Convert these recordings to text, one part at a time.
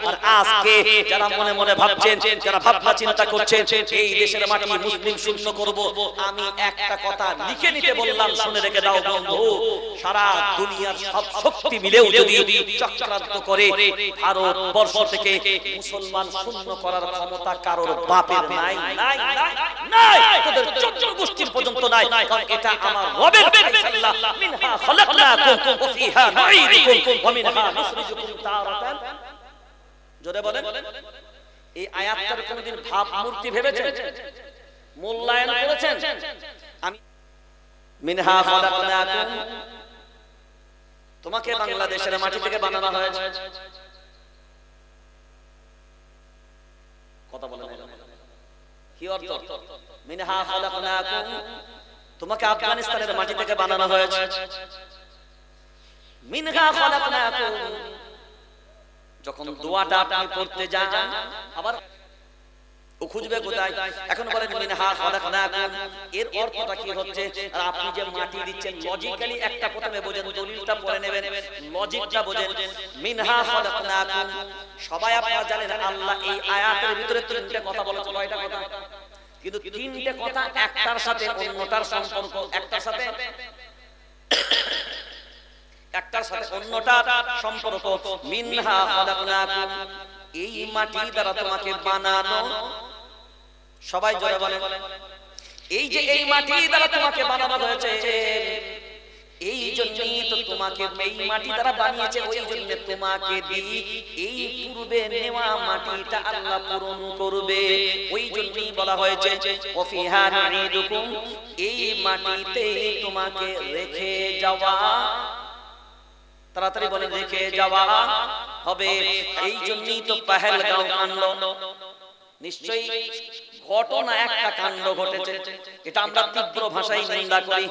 আর আজকে যারা মনে মনে ভাবছেন, যারা ভাবনা চিন্তা করছেন এই দেশের মাটি মুসলিম শূন্য করব, আমি একটা কথা লিখে নিতে বললাম, শুনে রেখে দাও বন্ধু। সারা দুনিয়ার সব শক্তি মিলেও যদি চক্রান্ত করে ভারতবর্ষ থেকে মুসলমান শূন্য করার ক্ষমতা কারোর বাপের নাই, নাই নাই, তোদের 14 গোষ্ঠীর পর্যন্ত নাই। কারণ এটা আমার রবের ফায়সালা, মিনহা খালাকনাকুম ওয়া ফিহা নুঈদুকুম ওয়া মিনহা নুখরিজুকুম তারাতান। জোরে বলেন। এই আয়াতটার কোনদিন ভাবমূর্তি ভেবেছেন, মূল্যায়ন করেছেন? আমি মিনহা খালাকনাকুম, তোমাকে বাংলাদেশের মাটি থেকে বানানো হয়েছে। কথা বলেন কি অর্থ? মিনহা খালাকনাকুম, তোমাকে আফগানিস্তানের মাটি থেকে বানানো হয়েছে। মিনহা খালাকনাকুম, যখন দোয়াটা আপনি পড়তে যান আবার ও খুঁজবে কোথায়? এখন বলেন মিনহা খালাকনাকুম, এর অর্থটা কি হচ্ছে? আর আপনি যে মাটি দিচ্ছেন লজিক্যালি একটা প্রথমে বোঝেন, দলিলটা পড়ে নেবেন, লজিকটা বোঝেন। মিনহা খালাকনাকুম, সবাই আপনারা জানেন আল্লাহ এই আয়াতের ভিতরে তিনটা কথা বলেছে। কয়টা কথা? কিন্তু তিনটে কথা একটার সাথে অন্যটার সম্পর্ক, একটার সাথে অন্যটার সম্পর্ক। মিনহা খালাকনাকুম, এই মাটি দ্বারা তোমাকে বানানো। সবাই জোরে বলেন, এই যে এই মাটি দ্বারা তোমাকে বানানো হয়েছে, এই জন্যই তো তোমাকে এই মাটি দ্বারা বানিয়েছে, ওই জন্য তোমাকে দিই এই পূর্বে নেওয়া মাটিটা আল্লাহ পূরণ করবে। ওই জন্যই বলা হয়েছে ওয়া ফিহা নুঈদুকুম, এই মাটিতে তোমাকে রেখে যাওয়া। তাড়াতাড়ি বলে রেখে যাওয়া হবে। এই জন্যই তো পহেলগাঁও কাণ্ড, নিশ্চয়ই ঘটনা একটা কাণ্ড ঘটেছে, এটা আমরা তীব্র ভাষায় নিন্দা করি।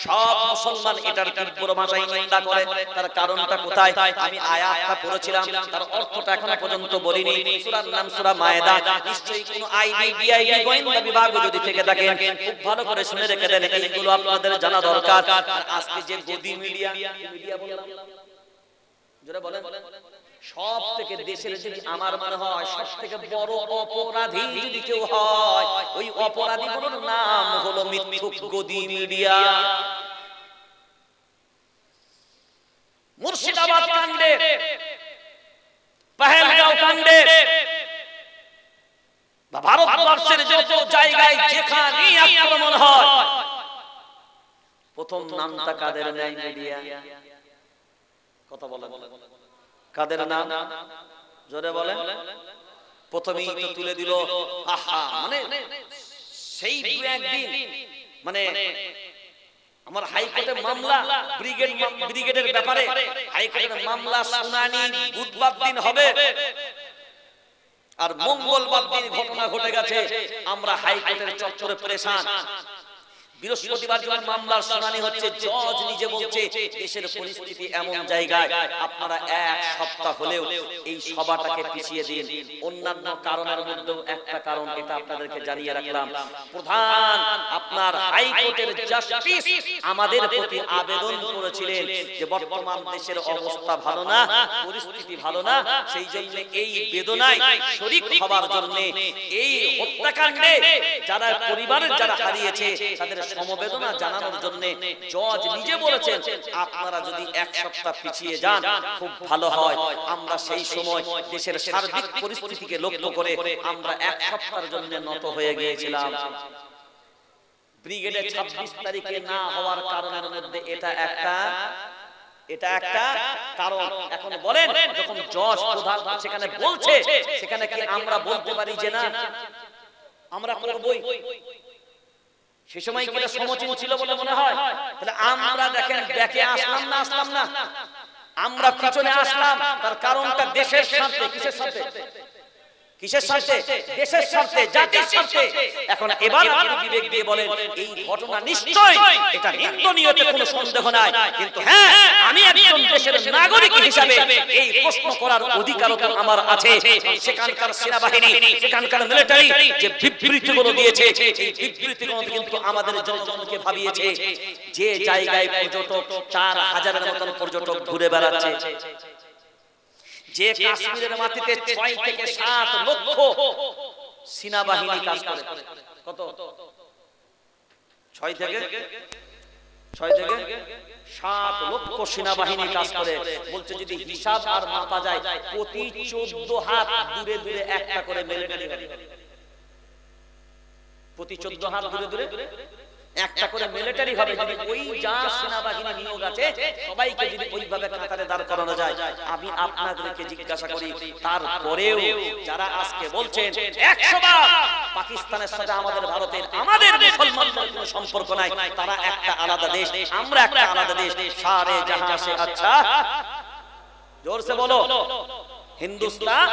সব মুসলমান এটার তীব্র ভাষায় নিন্দা করে। তার কারণটা কোথায়? আমি আয়াতটা পড়েছিলাম, তার অর্থটা এখনো পর্যন্ত বলিনি। সূরার নাম সূরা মায়েদা। নিশ্চয়ই কোনো আইবি বিআইবি গোয়েন্দা বিভাগ যদি থেকে থাকেন, খুব ভালো করে শুনে রেখে দেন, এইগুলো আপনাদের জানা দরকার। আর আজকে যে গদি মিডিয়া বললাম, যারা বলেন সব থেকে দেশের যদি আমার মনে হয় সব থেকে বড় অপরাধী যদি কেউ হয়, ওই অপরাধীগুলোর নাম হলো মিথ্যুক গদি মিডিয়া। মুর্শিদাবাদ কাণ্ডে, পহেলগাঁও কাণ্ডে, ভারতবর্ষের যত জায়গায় যেখানেই আক্রমণ হয়, প্রথম নামটা কাদের নেয়? মিডিয়া। কথা বলেন, কাদের নাম? জোরে বলেন। প্রথমেই তো তুলে দিল, আহা, মানে সেই দু একদিন, মানে আমার হাইকোর্টে মামলা, ব্রিগেডের ব্যাপারে হাইকোর্টের মামলা শুনানি বুধবার দিন হবে, আর মঙ্গলবার দিন ঘটনা ঘটে গেছে। আমরা হাইকোর্টের চত্বরে পরেশান। বৃহস্পতিবার যখন মামলার শুনানি হচ্ছে, জজ নিজে বলছে দেশের পরিস্থিতি এমন জায়গায় আপনারা এক সপ্তাহ হলেও এই সভাটাকে পিছিয়ে দিন। অন্যান্য কারণের মধ্যেও একটা কারণ, এটা আপনাদেরকে জানিয়ে রাখলাম। প্রধান আপনার হাইকোর্টের জাস্টিস আমাদের প্রতি আবেদন করেছিলেন যে বর্তমান দেশের অবস্থা ভালো না, পরিস্থিতি ভালো না, সেই জন্য এই বেদনায় শরীক হবার জন্য, এই হত্যাকাণ্ডে যারা পরিবারের যারা হারিয়েছে তাদের সমবেদনা জানানোর জন্য জজ নিজে বলেছেন আপনারা যদি এক সপ্তাহ পিছিয়ে যান খুব ভালো হয়। আমরা সেই সময় দেশের সার্বিক পরিস্থিতিকে লক্ষ্য করে আমরা এক সপ্তাহের জন্য নত হয়ে গিয়েছিলাম। ব্রিগেডে 26 তারিখে না হওয়ার কারণের মধ্যে এটা একটা কারণ। এখন বলেন, যখন জজ প্রধান সেখানে বলছে, সেখানে কি আমরা বলতে পারি যে না আমরা করবই? সেই সময় কি এটা সমচিত ছিল বলে মনে হয়? তাহলে আমরা দেখেন দেখে আসলাম না, আমরা পিছনে আসলাম, তার কারণটা দেশের স্বার্থে। কিসের স্বার্থে? কিসের স্বার্থে? দেশের স্বার্থে, জাতির স্বার্থে। এখন এবার আপনি বিবেক দিয়ে বলেন, এই ঘটনা নিশ্চয়ই এটা নিন্দনীয়তে কোনো সন্দেহ নাই, কিন্তু হ্যাঁ, আমি একজন দেশের নাগরিক হিসেবে এই প্রশ্ন করার অধিকারও তো আমার আছে। সেখানকার সেনাবাহিনী, সেখানকার মিলিটারি যে বিবৃতিগুলো দিয়েছে, এই বিবৃতিগুলো কিন্তু আমাদের জনগণকে ভাবিয়েছে। যে জায়গায় পর্যটক 4000-এর মতন পর্যটক ঘুরে বেড়াচ্ছে, যে কাশ্মীরের মাটিতে 6 থেকে 7 লক্ষ সেনাবাহিনী কাজ করে। কত? 6 থেকে 7 লক্ষ সেনাবাহিনী কাজ করে। বলছে যদি হিসাব আর মাপা যায় প্রতি 14 হাত দূরে দূরে একটা করে মিলিটারি হবে। প্রতি 14 হাত দূরে দূরে একটা করে মিলিটারি হবে। যদি ওই যা সেনাবাহিনী নিয়োগ আছে সবাইকে যদি ওইভাবে কাতারে দাঁড় করানো যায়, আমি আপনাদেরকে জিজ্ঞাসা করি তারপরেও যারা আজকে বলছেন 100 বার পাকিস্তানের সাথে আমাদের ভারতের আমাদের মুসলমানদের কোনো সম্পর্ক নাই, তারা একটা আলাদা দেশ, আমরা একটা আলাদা দেশ, সারে জাহাঁ সে আচ্ছা, জোর সে বলো হিন্দুস্তান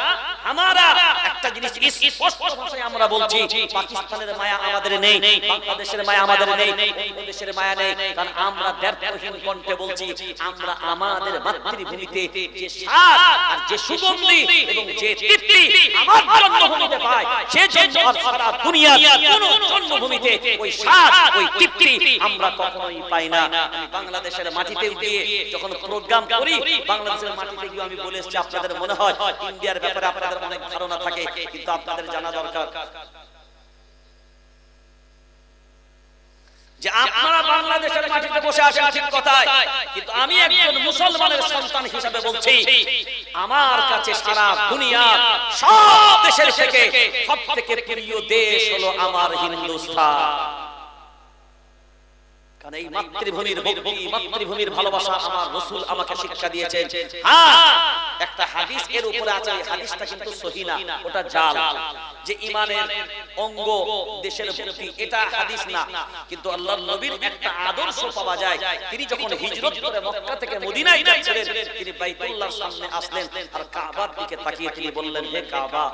হামারা। একটা জিনিস স্পষ্ট ভাষায় আমরা বলছি, পাকিস্তানের মায়া আমাদের নেই, বাংলাদেশের মায়া আমাদের নেই, অন্য দেশের মায়া নেই। কারণ আমরা দ্ব্যর্থহীন কণ্ঠে বলছি, আমরা আমাদের মাতৃভূমিতে যে স্বাদ আর যে সুগন্ধি এবং যে তৃপ্তি আমার জন্মভূমিতে পাই, সেজন্য সারা দুনিয়ার কোন জন্মভূমিতে ওই স্বাদ ওই তৃপ্তি আমরা কখনোই পাই না। আমি বাংলাদেশের মাটিতে গিয়ে যখন প্রোগ্রাম করি, বাংলাদেশের মাটিতে গিয়ে আমি বলে এসেছি, আপনাদের মনে হয় ইন্ডিয়ার ব্যাপারে আপনাদের অনেক ধারণা থাকে, কিন্তু আপনাদের জানা দরকার যে আপনারা বাংলাদেশের মাটিতে বসে আছেন ঠিক কথাই, কিন্তু আমি একজন মুসলমানের সন্তান হিসেবে বলছি, আমার কাছে সারা দুনিয়া সব দেশের থেকে সবথেকে প্রিয় দেশ হলো আমার হিন্দুস্তান। কারণ এই মাতৃভূমির ভক্তি, মাতৃভূমির ভালোবাসা আমার রাসূল আমাকে শিক্ষা দিয়েছেন। হ্যাঁ, একটা হাদিস এর উপরে আছে, এই হাদিসটা কিন্তু সহিহ না, ওটা জাল, যে ঈমানের অঙ্গ দেশের ভক্তি, এটা হাদিস না। কিন্তু আল্লাহর নবীর একটা আদর্শ পাওয়া যায়। তিনি যখন হিজরত করে মক্কা থেকে মদিনায় যাচ্ছিলেন, তিনি বাইতুল্লাহর সামনে আসলেন আর কাবার দিকে তাকিয়ে তিনি বললেন, হে কাবা,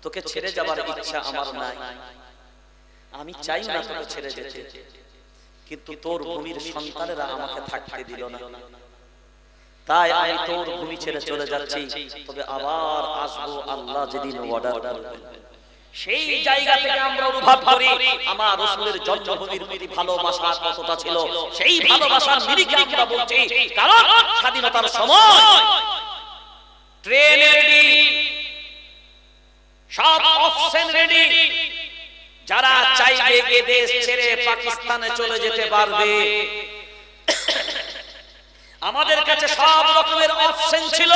তোকে ছেড়ে যাবার ইচ্ছা আমার নাই, আমি চাই না তোকে ছেড়ে যেতে, কিন্তু তোর ভূমির সন্তানেরা আমাকে থাকতে দিল না, তাই আমি তোর ভূমি ছেড়ে চলে যাচ্ছি, তবে আবার আসবো আল্লাহ যেদিন অর্ডার করবেন। সেই জায়গা থেকে আমরা অনুভব করি আমার রাসূলের জন্মভূমির প্রতি ভালোবাসা কতটা ছিল। সেই ভালোবাসার নিরিখে আমরা বলছি, কারণ স্বাধীনতার সময় ট্রেন রেডি, সব অপশন রেডি, যারা চাইবে এ দেশ ছেড়ে পাকিস্তানে চলে যেতে পারবে। আমাদের কাছে সব রকমের অপশন ছিল,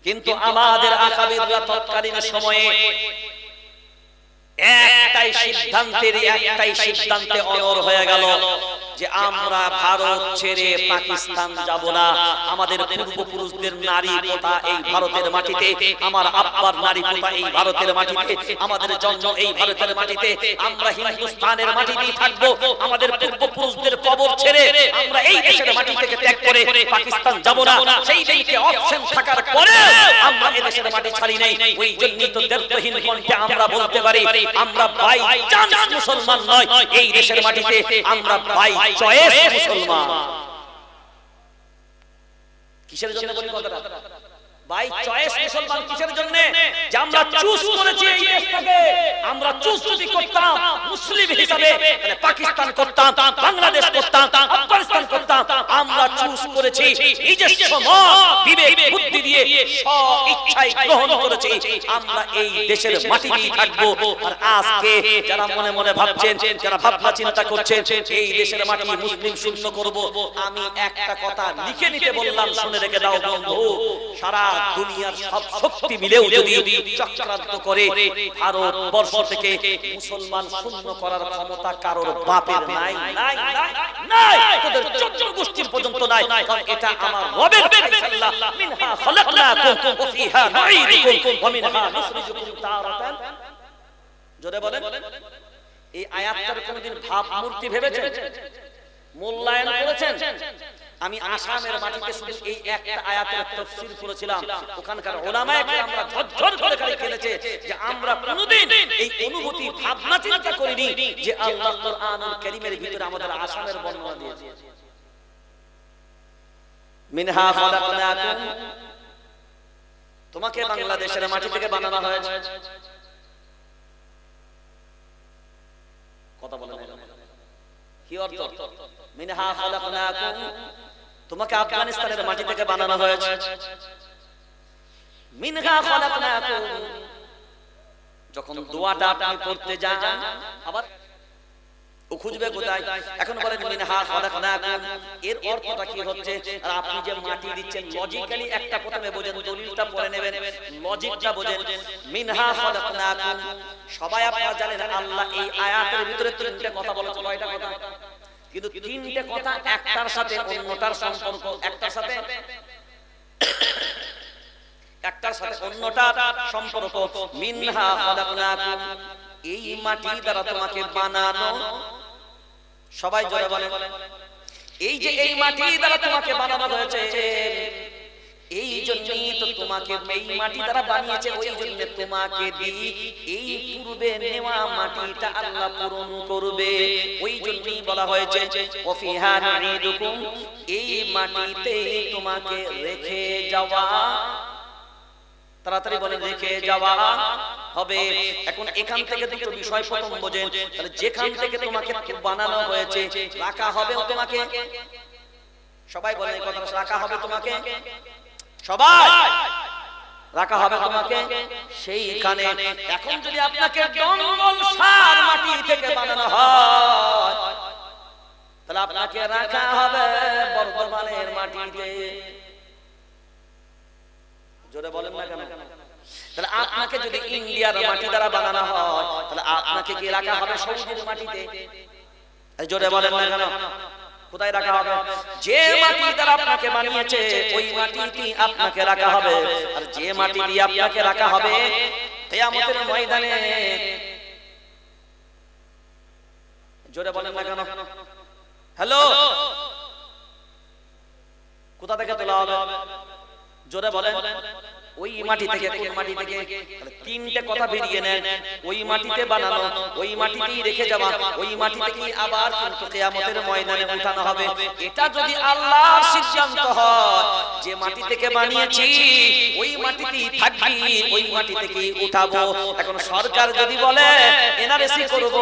কিন্তু আমাদের আকাবিররা তৎকালীন সময়ে একটাই সিদ্ধান্তে অনড় হয়ে গেল যে আমরা ভারত ছেড়ে পাকিস্তান যাব না। আমাদের পূর্বপুরুষদের নারী পোতা এই ভারতের মাটিতে, আমার আব্বার নারী পোতা এই ভারতের মাটিতে, আমাদের জন্ম এই ভারতের মাটিতে, আমরা হিন্দুস্তানের মাটিতেই থাকবো। আমাদের পূর্বপুরুষদের কবর ছেড়ে আমরা এই দেশের মাটি থেকে ত্যাগ করে পাকিস্তান যাব না। সেই দিকে অপশন থাকার পরে আমরা এই দেশের মাটি ছাড়ি নাই। ওই জন্যই তো দ্ব্যর্থহীন কণ্ঠে আমরা বলতে পারি, আমরা বাই চান্স মুসলমান নয়, এই দেশের মাটিতে আমরা বাই চয়েস মুসলমান। কিসের জন্য বলি কথাটা? বাই চয়েস মুসলমান কিসের জন্য? যে আমরা চুজ করেছি এই দেশটাকে। আমরা চুজ যদি করতাম মুসলিম হিসাবে, তাহলে পাকিস্তান করতাম, বাংলাদেশ করতাম, আফগানিস্তান করতাম। আমরা চুজ করেছি নিজস্ব মত বিবেক বুদ্ধি দিয়ে সব ইচ্ছাই গ্রহণ করেছি আমরা এই দেশের মাটিতেই থাকবো। আর আজকে যারা মনে মনে ভাবছেন, যারা ভাবনা চিন্তা করছেন এই দেশের মাটি মুসলিম শূন্য করব, আমি একটা কথা লিখে নিতে বললাম, শুনে রেখে দাও বন্ধু। সারা দুনিয়ার সব শক্তি মিলেও যদি চক্রান্ত করে ভারতবর্ষ থেকে মুসলমান শূন্য করার ক্ষমতা কারোর বাপের নাই, নাই নাই, তোদের 14 গোষ্ঠীর পর্যন্ত নাই। কারণ এটা আমার রবের ফায়সালা, মিনহা খলাকনাকুম ওয়া ফিহা নুঈদুকুম ওয়া মিনহা নুখরিজুকুম তারাতান। জোরে বলেন। এই আয়াতটার কোনদিন ভাবমূর্তি ভেবেছেন, মূল্যায়ন করেছেন? আমি আসামের মাটিতে শুধু এই একটা আয়াতের তাফসীর করেছিলাম, ওখানকার উলামায়ে কেরামরা ঝরঝর করে খালি খেলেছে যে আমরা কোনদিন এই অনুভূতি ভাবনা চিন্তা করিনি যে আল্লাহ কুরআনুল কারীমের ভিতরে আমাদের আসামের বর্ণনা দিয়েছে। মিনহা খালাকনাকুম, তোমাকে বাংলাদেশের মাটি থেকে বানানো হয়েছে। কথা বলেন কি অর্থ? মিনহা খালাকনাকুম তোমাকে আফগানিস্তানের মাটি থেকে বানানো হয়েছে। মিনহা খলাকনাকুম, যখন দোয়াটা আপনি পড়তে যান আবার ও খুঁজবে কোথায়? এখন বলেন মিনহা খলাকনাকুম, এর অর্থটা কি হচ্ছে? আর আপনি যে মাটি দিচ্ছেন লজিক্যালি একটা প্রথমে বোঝেন, দলিলটা পড়ে নেবেন, লজিকটা বোঝেন। মিনহা খলাকনাকুম, সবাই আপনারা জানেন আল্লাহ এই আয়াতের ভিতরে তিনটে কথা বলেছে। কয়টা কথা? কিন্তু তিনটে কথা একটার সাথে অন্যটার সম্পর্ক, একটার সাথে অন্যটার সম্পর্ক। মিনহা খলাকনাকুম, এই মাটি দ্বারা তোমাকে বানানো। সবাই জোরে বলেন, এই যে এই মাটি দ্বারা তোমাকে বানানো হয়েছে, এই জন্যই তো তোমাকে এই মাটি দ্বারা বানিয়েছে, ওই জন্য তোমাকে দিই এই পূর্বে নেওয়া মাটিটা আল্লাহ পূরণ করবে। ওই জন্যই বলা হয়েছে ওয়াফিহা নুঈদুকুম, এই মাটিতে তোমাকে রেখে যাওয়া। তাড়াতাড়ি বলে রেখে যাওয়া হবে। এখন এখান থেকে দুটো বিষয় প্রথম বোঝেন, তাহলে যেখান থেকে তোমাকে বানানো হয়েছে রাখা হবে তোমাকে। সবাই বলে এই কথাটা, রাখা হবে তোমাকে, সবাই রাখা হবে তোমাকে সেইখানে। এখন যদি আপনাকে জঙ্গল সার মাটি থেকে বানানো হয়, তাহলে আপনাকে রাখা হবে বর্ধমানের মাটিতে। জোরে বলেন না কেন? তাহলে আপনাকে যদি ইন্ডিয়ার মাটি দ্বারা বানানো হয়, তাহলে আপনাকে কি রাখা হবে সৌদির মাটিতে? জোরে বলেন না কেন? কোথায় রাখা হবে? যে মাটি দ্বারা আপনাকে বানিয়েছে ওই মাটিতেই আপনাকে রাখা হবে। আর যে মাটি দিয়ে আপনাকে রাখা হবে কিয়ামতের ময়দানে, জোরে বলেন না কেন? হ্যালো, কোথা থেকে তোলা হবে? জোরে বলেন। ওই মাটি থেকে। কোন মাটি থেকে? তিনটে কথা বেরিয়ে নেন। ওই মাটিতে বানানো, ওই মাটিতেই রেখে যাওয়া, ওই মাটি থেকেই আবার কিন্তু কিয়ামতের ময়দানে উঠানো হবে। এটা যদি আল্লাহর সিদ্ধান্ত হয়, যে মাটি থেকে বানিয়েছি ওই মাটিতেই থাকবি, ওই মাটি থেকেই উঠাবো। এখন সরকার যদি বলে এনআরসি করব,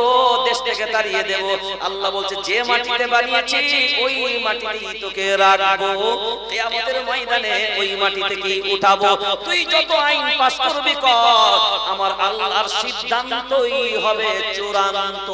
দেশ থেকে তাড়িয়ে দেব, আল্লাহ বলছে যে মাটিতে বানিয়েছি ওই মাটিতেই তোকে রাখবো, কিয়ামতের ময়দানে ওই মাটি থেকেই উঠাবো। তুই যত আইন পাস করবি কর, আমার আল্লাহর সিদ্ধান্তই হবে চূড়ান্ত।